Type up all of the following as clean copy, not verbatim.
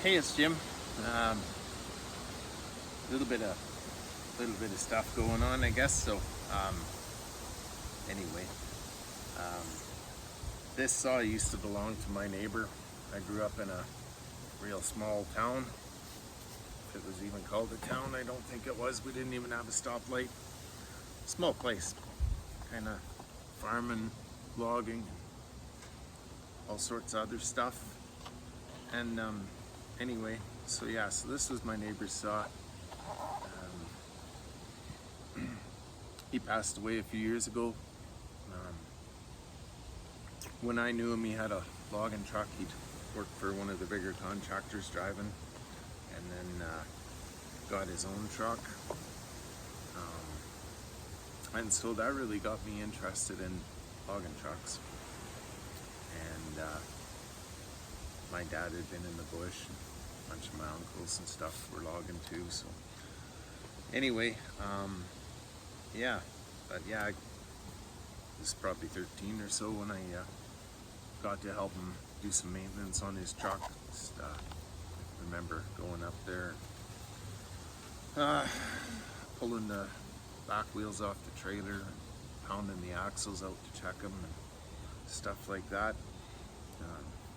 Hey, it's Jim. Um, little bit of stuff going on, I guess. So, anyway, um, this saw used to belong to my neighbor. I grew up in a real small town. If it was even called a town, I don't think it was. We didn't even have a stoplight. Small place, kind of farming, logging, all sorts of other stuff. And anyway, so this was my neighbor's saw. He passed away a few years ago. When I knew him, he had a logging truck. He'd worked for one of the bigger contractors driving, and then got his own truck. And so that really got me interested in logging trucks. And my dad had been in the bush. A bunch of my uncles and stuff were logging too. So anyway, I was probably 13 or so when I got to help him do some maintenance on his truck. Just remember going up there, pulling the back wheels off the trailer, and pounding the axles out to check them and stuff like that.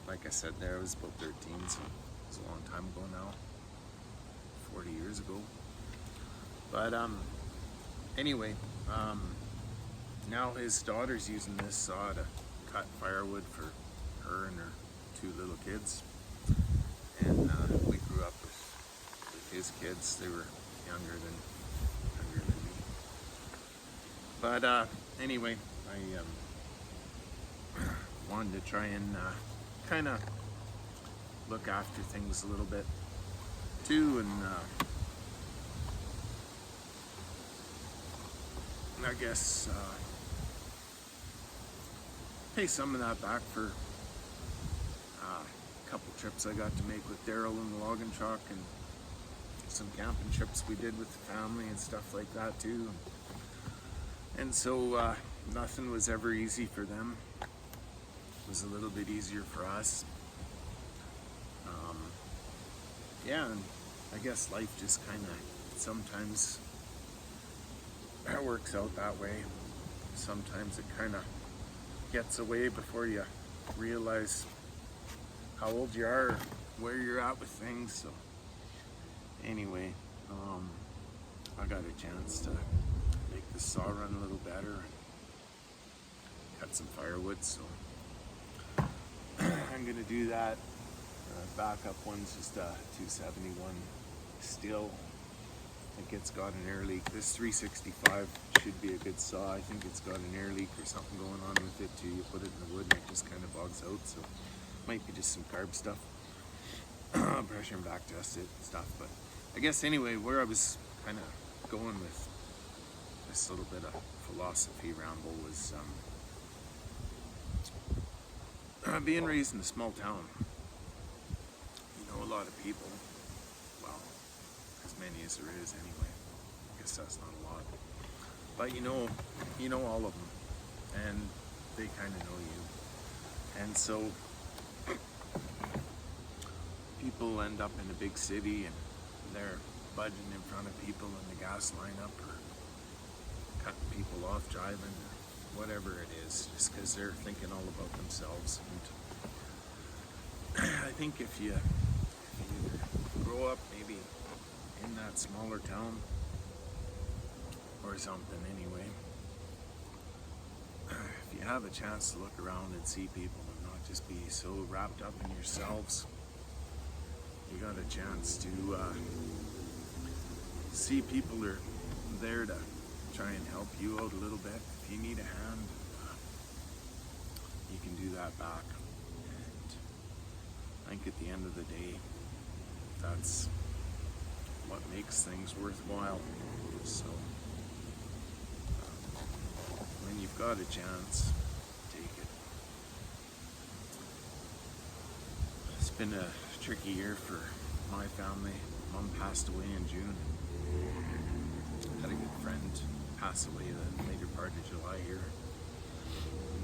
Like I said, I was about 13, so it was a long time ago now, 40 years ago. But anyway, now his daughter's using this saw to cut firewood for her and her two little kids. And we grew up with his kids. They were younger than me. But anyway, I wanted to try and kind of look after things a little bit too, and I guess pay some of that back for a couple trips I got to make with Daryl in the logging truck, and some camping trips we did with the family and stuff like that too. And so nothing was ever easy for them. It was a little bit easier for us. And I guess life just kind of sometimes works out that way. Sometimes it kind of gets away before you realize how old you are, or where you're at with things. So anyway, I got a chance to make the saw run a little better, cut some firewood, so I'm gonna do that. Backup one's just a 271 steel. I think it's got an air leak. This 365 should be a good saw. I think it's got an air leak or something going on with it too. You put it in the wood and it just kind of bogs out, so might be just some carb stuff. Pressure and back tested stuff. But I guess anyway, where I was kind of going with this little bit of philosophy ramble was being raised in a small town. You know a lot of people, well, as many as there is anyway. I guess that's not a lot. But you know all of them, and they kind of know you. And so people end up in a big city and they're budging in front of people in the gas lineup, or cutting people off driving, or whatever it is, just because they're thinking all about themselves. And I think if you grow up maybe in that smaller town or something anyway, if you have a chance to look around and see people and not just be so wrapped up in yourselves, you got a chance to see people are there to try and help you out a little bit. If you need a hand, you can do that back. And I think at the end of the day, that's what makes things worthwhile. So when you've got a chance, take it. It's been a tricky year for my family. Mom passed away in June. Had a good friend pass away the later part of July here.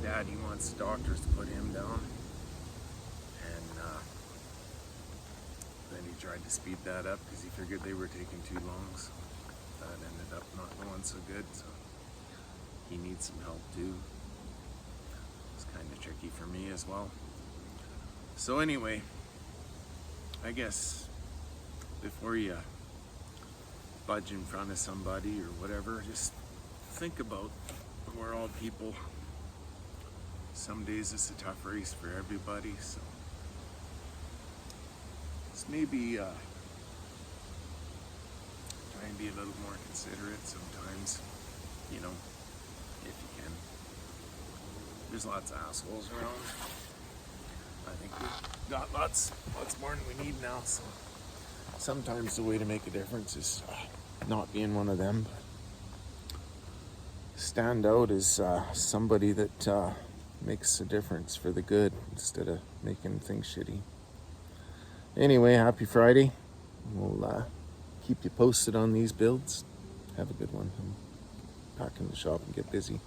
Dad, he wants the doctors to put him down. And then and he tried to speed that up because he figured they were taking too long. So that ended up not going so good. So he needs some help too. It's kind of tricky for me as well. So anyway, I guess before you budge in front of somebody or whatever, just think about we're all people. Some days it's a tough race for everybody, so just maybe try and be a little more considerate sometimes, you know, if you can. There's lots of assholes around. I think we've got lots more than we need now, so sometimes the way to make a difference is not being one of them. Stand out as somebody that makes a difference for the good instead of making things shitty. Anyway, happy Friday. We'll keep you posted on these builds. Have a good one. I'm packing the shop and get busy.